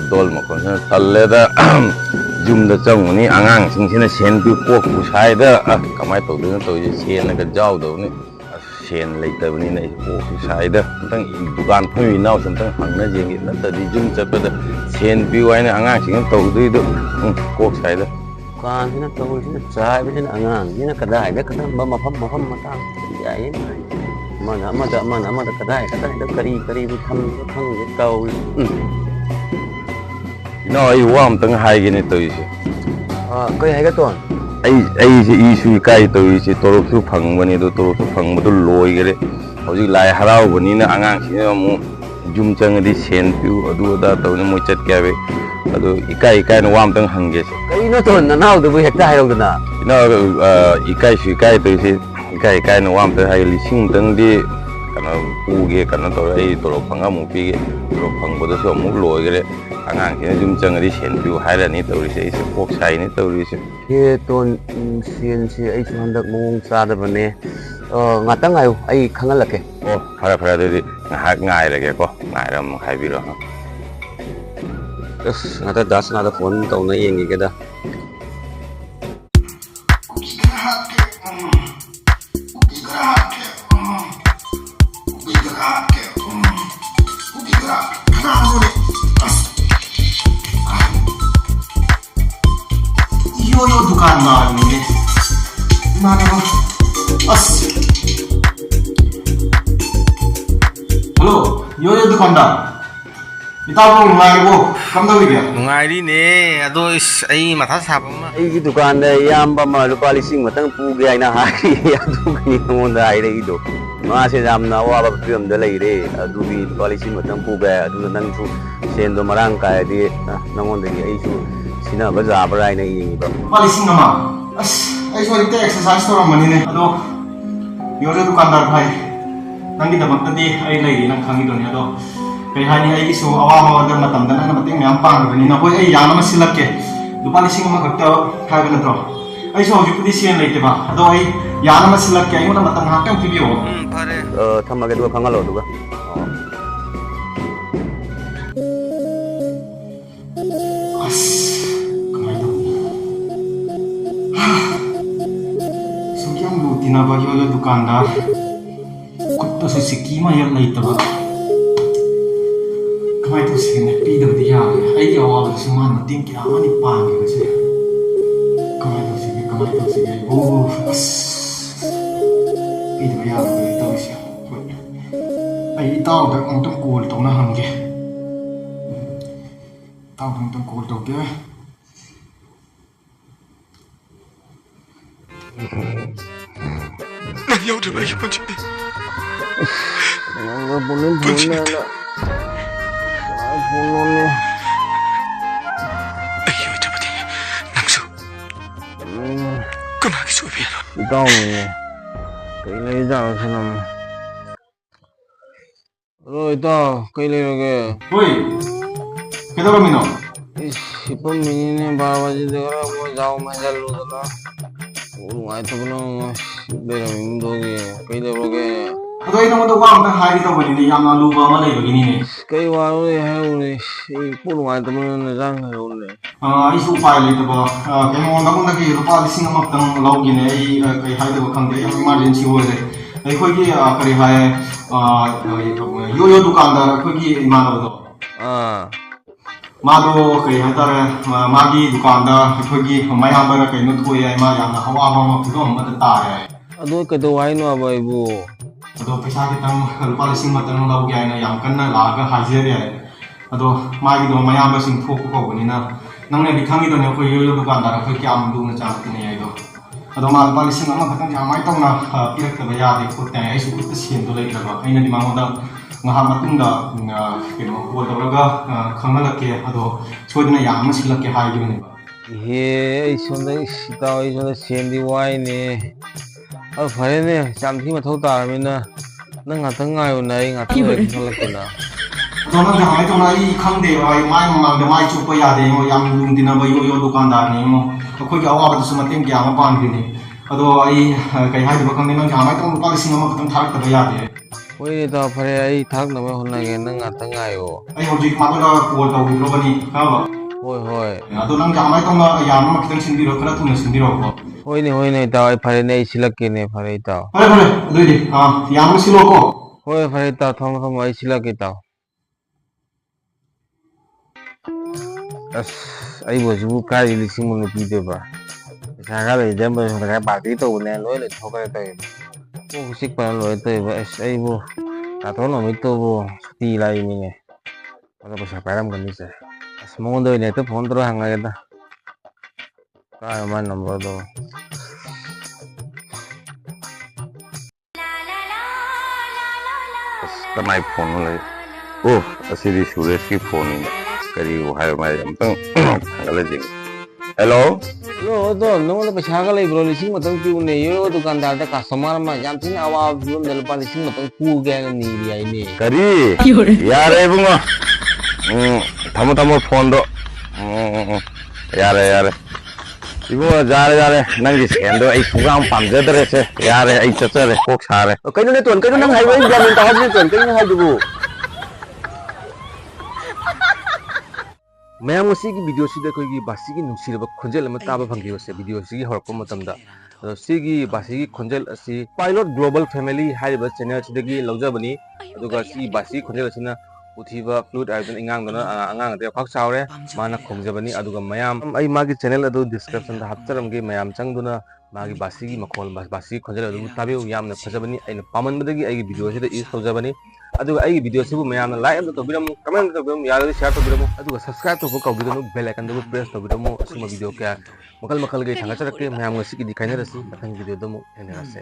ꯗꯣꯜ ꯃꯈꯣꯟꯁꯤꯅ ꯇꯜꯂꯦꯗ ꯌꯨꯝꯗ ꯆꯪꯉꯨꯅꯤ ꯑꯉꯥꯡꯁꯤꯡꯁꯤꯅ ꯁꯦꯟ ꯄꯤꯌꯨ ꯀꯣꯛꯄꯨ ꯁꯥꯏꯗ ꯀꯃꯥꯏꯅ ꯇꯧꯗꯣꯏꯅꯣ ꯇꯧꯔꯤꯁꯦ ꯁꯦꯟꯅꯒ ꯌꯥꯎꯗꯕꯅꯤ ꯁꯦꯟ ꯂꯩꯇꯕꯅꯤꯅ ꯑꯩꯁꯦ ꯀꯣꯛꯄꯨ ꯁꯥꯏꯗ ꯑꯝꯇꯪ ꯗꯨꯀꯥꯟ ꯐꯝꯃꯤ ꯏꯅꯥꯎꯁꯤ ꯑꯝꯇꯪ ꯍꯪꯅ ꯌꯦꯡꯒꯦ ꯅꯠꯇ꯭ꯔꯗꯤ ꯌꯨꯝ ꯆꯠꯄꯗ ꯁꯦꯟ ꯄꯤꯌꯨ ꯍꯥꯏꯅ ꯑꯉꯥꯡꯁꯤꯡꯅ ꯇꯧꯗꯣꯏꯗꯣ ꯀꯣꯛ ꯁꯥꯏꯗ ꯗꯨꯀꯥꯟꯁꯤꯅ ꯇꯧꯔꯤꯁꯤꯅ ꯆꯥꯏꯕꯁꯤꯅ ꯑꯉꯥꯡꯁꯤꯅ ꯀꯗꯥꯏꯗ ꯀꯔꯝꯕ ꯃꯐꯝ ꯃꯇꯥꯡ ꯌꯥꯏ ꯑꯃꯗ ꯀꯗꯥꯏꯗ ꯀꯔꯤꯕꯨ ꯊꯝꯕ ꯈꯪꯗꯦ ꯇꯧꯔꯤ ꯏꯅꯥꯎ ꯑꯩ ꯋꯥ ꯑꯝꯇꯪ ꯍꯥꯏꯒꯦꯅꯦ ꯇꯧꯔꯤꯁꯦ ꯀꯩ ꯍꯥꯏꯒꯠꯇꯣꯟ ꯑꯩꯁꯦ ꯏꯁꯨ ꯏꯀꯥꯏ ꯇꯧꯔꯤꯁꯦ ꯇꯣꯂꯣꯞꯁꯨ ꯐꯪꯕꯅꯤ ꯑꯗꯣ ꯇꯣꯂꯣꯞꯁꯨ ꯐꯪꯕꯗꯣ ꯂꯣꯏꯈꯔꯦ ꯍꯧꯖꯤꯛ ꯂꯥꯏ ꯍꯔꯥꯎꯕꯅꯤꯅ ꯑꯉꯥꯡꯁꯤꯡꯅ ꯑꯃꯨꯛ ꯌꯨꯝ ꯆꯪꯉꯗꯤ ꯁꯦꯟ ꯄꯤꯌꯨ ꯑꯗꯨ ꯑꯗꯥ ꯇꯧꯅ ꯃꯣꯏ ꯆꯠꯀꯦ ꯍꯥꯏꯕ ꯑꯗꯣ ꯏꯀꯥꯏꯅ ꯋꯥ ꯑꯝꯇꯪ ꯍꯪꯒꯦꯁꯦ ꯀꯩꯅꯣ ꯇꯣꯟ ꯅꯅꯥꯎꯗꯨꯕꯨ ꯍꯦꯛꯇ ꯍꯥꯏꯔꯧꯗꯅ ꯏꯅꯥꯎ ꯏꯀꯥꯏꯁꯨ ꯏꯀꯥꯏ ꯇꯧꯔꯤꯁꯦ ꯏꯀꯥꯏꯅ ꯋꯥ ꯑꯝꯇꯪ ꯍꯥꯏꯒꯦ 1,000ꯇꯪꯗꯤ ꯀꯩꯅꯣ ꯄꯨꯒꯦ ꯀꯩꯅꯣ ꯇꯧꯔꯦ ꯑꯩ ꯇꯣꯂꯣꯞ ꯐꯪꯉ ꯑꯃꯨꯛ ꯄꯤꯒꯦ ꯇꯣꯂꯣꯞ ꯐꯪꯕꯗꯁꯨ ꯑꯃꯨꯛ ꯂꯣꯏꯈꯔꯦ ꯑꯉꯥꯡꯁꯤꯅ ꯌꯨꯝ ꯆꯪꯉꯗꯤ ꯁꯦꯟ ꯄꯤꯌꯨ ꯍꯥꯏꯔꯅꯤ ꯇꯧꯔꯤꯁꯦ ꯑꯩꯁꯦ ꯀꯣꯛ ꯁꯥꯏꯅꯤ ꯇꯧꯔꯤꯁꯦ ꯇꯣꯟ ꯁꯦꯟꯁꯦ ꯑꯩꯁꯨ ꯍꯟꯗꯛ ꯃꯑꯣꯡ ꯆꯥꯗꯕꯅꯦ ꯉꯥꯛꯇꯪ ꯉꯥꯏꯌꯨ ꯑꯩ ꯈꯪꯍꯜꯂꯛꯀꯦ ꯑꯣ ꯐꯔꯦ ꯑꯗꯨꯗꯤ ꯉꯥꯏꯍꯥꯛ ꯉꯥꯏꯔꯒꯦꯀꯣ ꯉꯥꯏꯔ ꯑꯃꯨꯛ ꯍꯥꯏꯕꯤꯔꯣ ꯉꯥꯛꯇ ꯗꯥꯁꯅꯥꯗ ꯐꯣꯟ ꯇꯧꯅ ꯌꯦꯡꯈꯤꯒꯦꯗ Yo दुकानदार मुझे माने वो बस हेलो यो दुकानदार इताबो नुंगाई वो कम तौरिगे नुंगाइरीने अदो अई मथा साबा अमा ꯑꯩꯒꯤ ꯗꯨꯀꯥꯟꯗ ꯏꯌꯥꯝꯕ ꯑꯃ ꯂꯨꯄꯥ 1,000ꯇꯪ ꯄꯨꯒꯦ ꯍꯥꯏꯅ ꯍꯥꯏꯔꯤ ꯑꯗꯨꯒꯤ ꯅꯉꯣꯟꯗ ꯍꯥꯏꯔꯛꯏꯗꯣ ꯃꯥꯁꯦ ꯌꯥꯝꯅ ꯑꯋꯥꯕ ꯐꯤꯕꯝꯗ ꯂꯩꯔꯦ ꯑꯗꯨꯒꯤ ꯂꯨꯄꯥ 1,000ꯇꯪ ꯄꯨꯒꯦ ꯑꯗꯨꯒ ꯅꯪꯁꯨ ꯁꯦꯟꯗꯣ ꯃꯔꯥꯡ ꯀꯥꯏꯔꯗꯤ ꯅꯉꯣꯟꯗꯒꯤ ꯑꯩꯁꯨ सिनब जाबरा एक्सरसाइज तौरमने यो दुकानदार भाई नंगीदमक्तदी नंग खंगीदोने अदो कई हानि अवाब नंग मैम पांगबनी नखोई यान सिलके लुपा 1,000 खत हाइब नत्रो हौजिकदी सेन लेतेबा अदो यान सिलके ꯉꯥꯛꯇꯪ पीबियो फरे थमगे दुगा खंगलो दुगा यो दुकानदार कुत्ता से सिक्की में यह नहीं तब कमाई तो सेने पीदबदी यारे आई अवाब से मान मतिंग क्या मानी पांगे वैसे कमाई तो सेने ओ पीदब यारे तो वैसे आई ताऊ दा अंतम कॉल तो ना हमगे ताऊ अंतम कॉल तो क्या Yo de welche Punch Nangga boleh lah. Boleh. Ayo cepet nangsu kena kisu biar Tahu ni. Kailan dah senam. Ro ito kailan lagi. Woi, kita bermino. Ipon minine 12 बजे देखा वो जाओ मैं चल लो तो आए तो बोलो मेरा मिंदोगे कई देरोगे अदो इन मतो वा अमता हाई तो बनी ने याम लुबा मा लेबगिनी ने कई वारो है उने पुल आए तो मन जांग है उने इस उपाय लेतबो केमो नगुन की रुपा 1,000 अमतंग लौगिने कई हाई तो खंदे इमरजेंसी होले अखोगी करी हाय यो दुकानदार अखोगी इमानबदो मादो कई हातारे मागी दुकानदार अखोगी मयाबर कई न थोय मा याम हवाबा मा फिदोम मत तारे अदो कदो वाइनो अबाइबो अदो पैसा कितंग रुपा 1,000 मतंग लौगे आइना याम कन्ना लागा हाजिरे अदो मागी दो मयाबर सिंग थोक कोबनिना नंगने बिखांगी दो ने कोई यो दुकानदार अखोई क्याम दुना चाकने आइदो अदो मा रुपा 1,000 खतंग जामाय तौना पिरक्तबा यादे खोते आइसु कुत सेन तो लेत्रबा आइना दि मांगोदा ngah matungda keno kol tawraga khangalake ado soidna yam silake haigibane हे इसोंदा सीता इसोंदा सेंदी वाइने अब फरेने चामथी मथौ तारमिना नंग ngатang ngayo na ai ngатang khalakena दोनों जहां तो ना ई खंगदे आई माय मांग दे माय चुप यादे मो याम लुंग दिना बयो यो दुकानदार ने मो अखोई के अवाब दसु मतें क्या पान दिने अदो आई कई हाइदबा खंगने नंग जहां तो 1,000 खतंग थारक तब यादे ꯍꯣꯏ ꯏꯇꯥꯎ ꯐꯔꯦ ꯑꯩ ꯊꯥꯛꯅꯕ ꯍꯣꯠꯅꯒꯦ ꯅꯪ ꯉꯥꯛꯇꯪ ꯉꯥꯏꯌꯣ ꯑꯩ ꯍꯧꯖꯤꯛ ꯃꯥꯗꯨꯗ ꯀꯣꯜ ꯇꯧꯕꯤꯈ꯭ꯔꯕꯅꯤ ꯈꯪꯉꯕ ꯍꯣꯏ ꯍꯣꯏ ꯑꯗꯣ ꯅꯪ ꯀꯃꯥꯏꯅ ꯇꯧꯅ ꯌꯥꯝ ꯑꯃ ꯈꯤꯇꯪ ꯁꯤꯟꯕꯤꯔꯣ ꯈꯔ ꯊꯨꯅ ꯁꯤꯟꯕꯤꯔꯛꯑꯣꯀꯣ ꯍꯣꯏꯅꯦ ꯍꯣꯏꯅꯦ ꯏꯇꯥꯎ ꯑꯩ ꯐꯔꯦꯅꯦ ꯑꯩ ꯁꯤꯜꯂꯛꯀꯦꯅꯦ ꯐꯔꯦ ꯏꯇꯥꯎ ꯐꯔꯦ ꯐꯔꯦ ꯑꯗꯨꯏꯗꯤ ꯌꯥꯝ ꯑꯃ ꯁꯤꯜꯂꯣꯀꯣ ꯍꯣꯏ ꯐꯔꯦ ꯏꯇꯥꯎ ꯊꯝꯃꯣ ꯊꯝꯃꯣ ꯑꯩ ꯁꯤꯜꯂꯛꯀꯦ ꯏꯇꯥꯎ ꯑꯁ ꯑꯩꯕꯨ ꯍꯧꯖꯤꯛꯄꯨ ꯀꯥꯏꯗꯒꯤ 100,000 ꯄꯤꯗꯣꯏꯕ ꯄꯩꯁꯥ ꯈꯔ ꯂꯩꯖꯔꯝꯕ ꯁꯣꯝꯗ ꯈꯔ ꯄꯥꯔꯇꯤ ꯇꯧꯕꯅꯦ ꯂꯣꯏ ꯂꯣꯏꯊꯣꯛꯈ꯭ꯔꯦ ꯇꯧꯔꯤꯕ ꯀꯣꯛ ꯆꯤꯛꯄꯅ ꯂꯣꯏꯔꯦ ꯇꯧꯔꯤꯕ ꯑꯁ ꯑꯩꯕꯨ ꯇꯥꯇꯣꯟ ꯅꯨꯃꯤꯠꯇꯨꯕꯨ ꯁꯨꯇꯤ ꯂꯥꯛꯏꯅꯤꯅꯦ ꯑꯗꯣ ꯄꯩꯁꯥ ꯄꯥꯏꯔꯝꯒꯅꯤꯁꯦ ꯑꯁ ꯃꯉꯣꯟꯗ ꯑꯣꯏꯅ ꯍꯦꯛꯇ ꯐꯣꯟ ꯇꯧꯔ ꯍꯪꯉꯒꯦꯗ ꯀꯥꯏ ꯃꯥꯏ ꯅꯝꯕꯔꯗꯣ ꯑꯁ ꯀꯅꯥꯏ ꯐꯣꯟꯅꯣ ꯂꯩ ꯑꯣ ꯑꯁꯤꯗꯤ ꯁꯨꯔꯦꯁꯀꯤ ꯐꯣꯟꯅꯤꯅꯦ ꯀꯔꯤꯕꯨ ꯍꯥꯏꯕ ꯃꯥꯏ ꯑꯝꯇꯪ ꯊꯥꯡꯒꯠꯂ ꯍꯦꯜꯂꯣ ꯍꯜꯂꯣ ꯑꯗꯣ ꯅꯉꯣꯟꯗ ꯄꯩꯁꯥꯒ ꯂꯩꯕ꯭ꯔꯣ 1,000 ꯄꯤꯌꯨꯅꯦ ꯌꯣꯌꯣ ꯗꯨꯀꯥꯟꯗꯥꯔꯗ ꯀꯁꯇꯃꯔ ꯑꯃ ꯌꯥꯝ ꯊꯤꯅ ꯑꯋꯥꯕ ꯐꯤꯕꯝꯗ ꯂꯨꯄꯥ 1,000 ꯄꯨꯒꯦ ꯍꯥꯏꯅ ꯅꯤꯔꯤ ꯍꯥꯏꯅꯦ ꯀꯔꯤ ꯌꯥꯔꯦ ꯏꯕꯨꯡꯉꯣ ꯊꯝꯃꯣ ꯊꯝꯃꯣ ꯐꯣꯟꯗꯣ ꯌꯥꯔꯦ ꯌꯥꯔꯦ 이거 잘해 ꯅꯪꯒꯤ ꯁꯦꯟꯗꯣ ꯑꯩ ꯁꯨꯡꯄꯥꯝ ꯄꯥꯝꯖꯗ꯭ꯔꯦꯁꯦ ꯌꯥꯔꯦ ꯑꯩ ꯆꯠꯆꯔꯦ ꯀꯣꯛ ꯁꯥꯔꯦ ꯀꯩꯅꯣꯅꯦ ꯇꯣꯟ ꯀꯩꯅꯣ ꯅꯪ ꯍꯥꯏꯕ ꯑꯩ ꯒ꯭ꯌꯥꯟ ꯃꯦꯟ ꯇꯥꯍꯧꯗ꯭ꯔꯦ ꯇꯣꯟ ꯀꯩꯅꯣ ꯍꯥꯏꯗꯨꯕꯨ ꯃꯌꯥꯝ ꯉꯁꯤꯒꯤ ꯚꯤꯗꯤꯑꯣꯁꯤꯗ ꯑꯩꯈꯣꯏꯒꯤ ꯕꯥꯁꯤꯒꯤ ꯅꯨꯡꯁꯤꯔꯕ ꯈꯣꯟꯖꯦꯜ ꯑꯃ ꯇꯥꯕ ꯐꯪꯈꯤꯕꯁꯦ ꯚꯤꯗꯤꯑꯣꯁꯤꯒꯤ ꯍꯧꯔꯛꯄ ꯃꯇꯝꯗ ꯑꯗꯣ ꯁꯤꯒꯤ ꯕꯥꯁꯤꯒꯤ ꯈꯣꯟꯖꯦꯜ ꯑꯁꯤ ꯄꯥꯏꯂꯣꯠ ꯒ꯭ꯂꯣꯕal ꯐꯦꯃꯤꯂꯤ ꯍꯥꯏꯔꯤꯕ ꯆꯦꯅꯦꯜꯁꯤꯗꯒꯤ ꯂꯧꯖꯕꯅꯤ ꯑꯗꯨꯒ ꯁꯤ ꯕꯥꯁꯤꯒꯤ ꯈꯣꯟꯖꯦꯜ ꯑꯁꯤꯅ ꯄꯨꯊꯤꯕ ꯐ꯭ꯂꯨꯏꯠ ꯍꯥꯏꯕꯗꯨꯅ ꯏꯉꯥꯡꯗꯨꯅ ꯑꯉꯥꯡ ꯑꯗꯩ ꯄꯥꯛ ꯆꯥꯎꯔꯦ ꯃꯥꯅ ꯈꯣꯡꯖꯕꯅꯤ ꯑꯗꯨꯒ ꯃꯌꯥꯝ ꯑꯩ ꯃꯥꯒꯤ ꯆꯦꯅꯦꯜ ꯑꯗꯨ ꯗꯤꯁꯀ꯭ꯔꯤꯞꯁꯟꯗ ꯍꯥꯞꯆꯔꯝꯒꯦ ꯃꯌꯥꯝ ꯆꯪꯗꯨꯅ ꯃꯥꯒꯤ ꯕꯥꯁꯤꯒꯤ ꯃꯈꯣꯜ ꯕꯥꯁꯤꯒꯤ ꯈꯣꯟꯖꯦꯜ ꯑꯗꯨꯕꯨ ꯇꯥꯕꯤꯌꯨ ꯌꯥꯝꯅ ꯐꯖꯕꯅꯤ ꯑꯩꯅ ꯄꯥꯝꯃꯟꯕꯗꯒꯤ ꯑꯩꯒꯤ ꯚꯤꯗꯤꯑꯣꯁꯤꯗ ꯏꯌꯨꯁ ꯇꯧꯖꯕꯅꯤ ꯑꯗꯨꯒ ꯑꯩꯒꯤ ꯚꯤꯗꯤꯑꯣꯁꯤꯕꯨ ꯃꯌꯥꯝꯅ ꯂꯥꯏꯛ ꯑꯃꯇ ꯇꯧꯕꯤꯔꯝꯃꯨ ꯀꯃꯦꯟ ꯑꯃꯇ ꯇꯧꯕꯤꯔꯝꯃꯨ ꯌꯥꯔꯒꯗꯤ ꯁꯤꯌꯥꯔ ꯇꯧꯕꯤꯔꯝꯃꯨ ꯑꯗꯨꯒ ꯁꯕꯁꯀ꯭राꯏꯕ ꯇꯧꯕ ꯀꯧꯕꯤꯒꯅꯨ ꯕꯦꯜ ꯑꯥꯏꯀꯟꯗꯨꯕꯨ ꯄ꯭ꯔꯦꯁ ꯇꯧꯕꯤꯔꯝꯃꯨ ꯑꯁꯤꯒꯨꯝꯕ ꯚꯤꯗꯤꯑꯣ ꯀꯌꯥ ꯃꯈꯜ ꯃꯈꯜꯒꯤ ꯊꯥꯡꯒꯠꯆꯔꯛꯀꯦ ꯃꯌꯥꯝ ꯉꯁꯤꯒꯤꯗꯤ ꯈꯥꯏꯅꯔꯁꯤ ꯃꯊꯪꯒꯤ ꯚꯤꯗꯤꯑꯣꯗ ꯑꯃꯨꯛ ꯊꯦꯡꯅꯔꯁꯦ